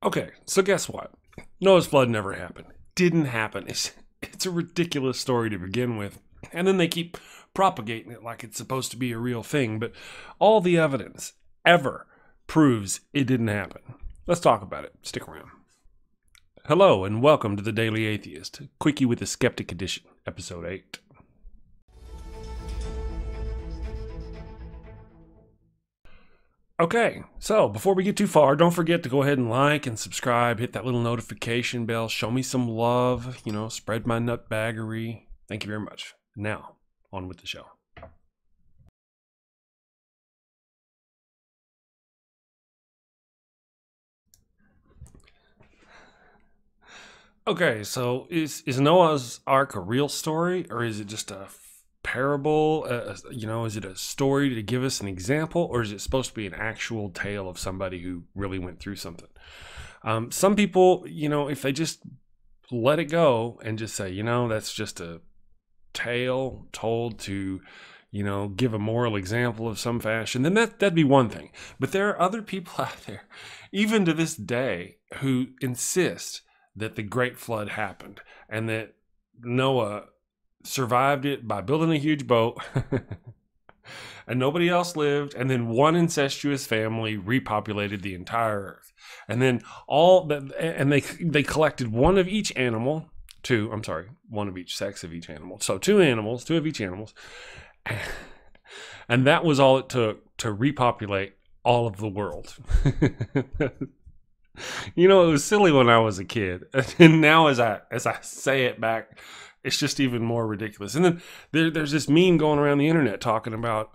Okay, so guess what? Noah's flood never happened. Didn't happen. It's a ridiculous story to begin with. And then they keep propagating it like it's supposed to be a real thing. But all the evidence ever proves it didn't happen. Let's talk about it. Stick around. Hello, and welcome to the Daily Atheist, Quickie with the Skeptic Edition, Episode 8. Okay, so before we get too far, don't forget to go ahead and like and subscribe, hit that little notification bell, show me some love, spread my nutbaggery. Thank you very much. Now, on with the show. Okay, so is Noah's Ark a real story, or is it just a parable? Is it a story to give us an example, or is it supposed to be an actual tale of somebody who really went through something? Some people, if they just let it go and just say, that's just a tale told to, give a moral example of some fashion, then that'd be one thing. But there are other people out there, even to this day, who insist that the Great Flood happened and that Noah survived it by building a huge boat and nobody else lived, and then one incestuous family repopulated the entire earth, and then they collected one of each sex of each animal, so two of each animals, and that was all it took to repopulate all of the world. It was silly when I was a kid, and now as I say it back, it's just even more ridiculous. And then there's this meme going around the internet talking about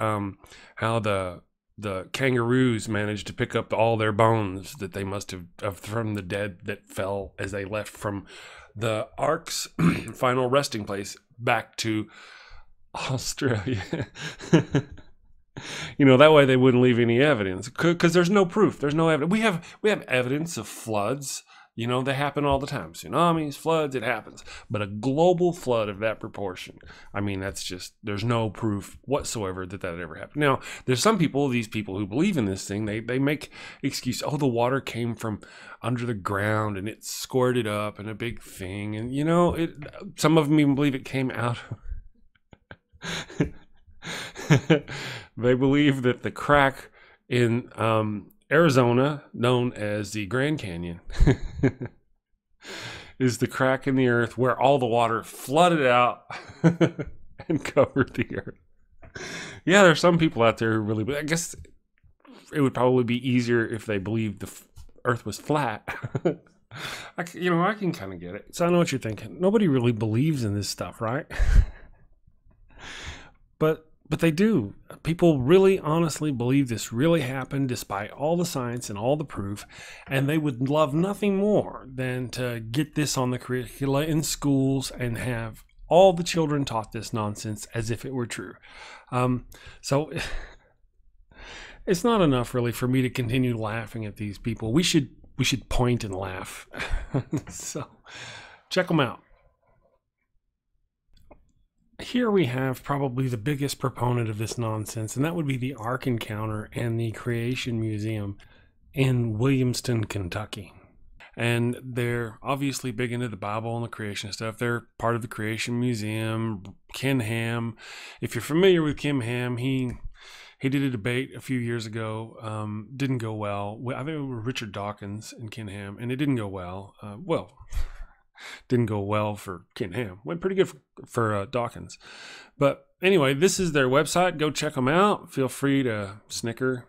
how the kangaroos managed to pick up all their bones that they must have from the dead that fell as they left from the Ark's final resting place back to Australia. That way they wouldn't leave any evidence, because there's no proof. There's no evidence. We have evidence of floods. They happen all the time. Tsunamis, floods, it happens. But a global flood of that proportion, there's no proof whatsoever that ever happened. Now, there's these people who believe in this thing, they make excuse, the water came from under the ground and it squirted up in a big thing. And, some of them even believe it came out. They believe that the crack in Arizona, known as the Grand Canyon, is the crack in the earth where all the water flooded out and covered the earth. Yeah, there's some people out there who really, but I guess it would probably be easier if they believed the earth was flat. I can kind of get it. So I know what you're thinking. Nobody really believes in this stuff, right? But they do. People really honestly believe this really happened despite all the science and all the proof, and they would love nothing more than to get this on the curricula in schools and have all the children taught this nonsense as if it were true. So it's not enough really for me to continue laughing at these people. We should point and laugh. So check them out. Here we have probably the biggest proponent of this nonsense, and that would be the Ark Encounter and the Creation Museum in Williamston, Kentucky. And they're obviously big into the Bible and the creation stuff. They're part of the Creation Museum. Ken Ham, if you're familiar with Ken Ham, he did a debate a few years ago. Didn't go well. I think it was Richard Dawkins and Ken Ham, and it didn't go well. Didn't go well for Ken Ham. Went pretty good for Dawkins. But anyway, this is their website. Go check them out. Feel free to snicker.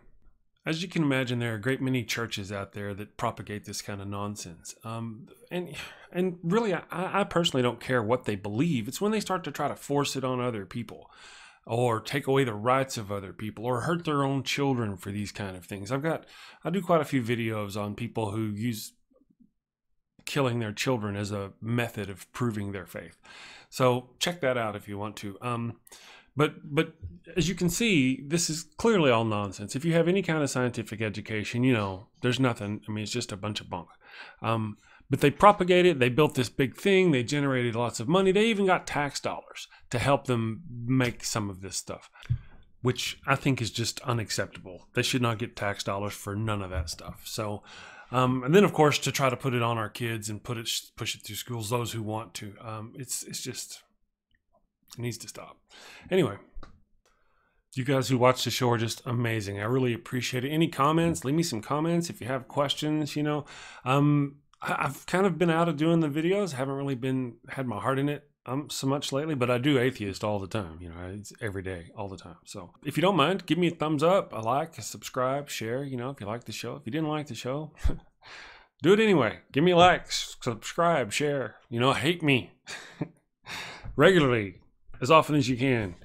As you can imagine, there are a great many churches out there that propagate this kind of nonsense. And really, I personally don't care what they believe. It's when they start to try to force it on other people, or take away the rights of other people, or hurt their own children for these kind of things. I do quite a few videos on people who use killing their children as a method of proving their faith. So check that out if you want to. But as you can see, this is clearly all nonsense. If you have any kind of scientific education, there's nothing. I mean, it's just a bunch of bunk. But they propagated, they built this big thing, they generated lots of money. They even got tax dollars to help them make some of this stuff, which I think is just unacceptable. They should not get tax dollars for none of that stuff. So And then, of course, to try to put it on our kids and push it through schools, those who want to. It's just, it needs to stop. Anyway, you guys who watch the show are just amazing. I really appreciate it. Any comments? Leave me some comments if you have questions. I've kind of been out of doing the videos. I haven't really had my heart in it so much lately, but I do Atheist all the time. It's every day, all the time. So if you don't mind, give me a thumbs up, a like, a subscribe, share, if you like the show. If you didn't like the show, do it anyway. Give me a like, subscribe, share, hate me regularly, as often as you can.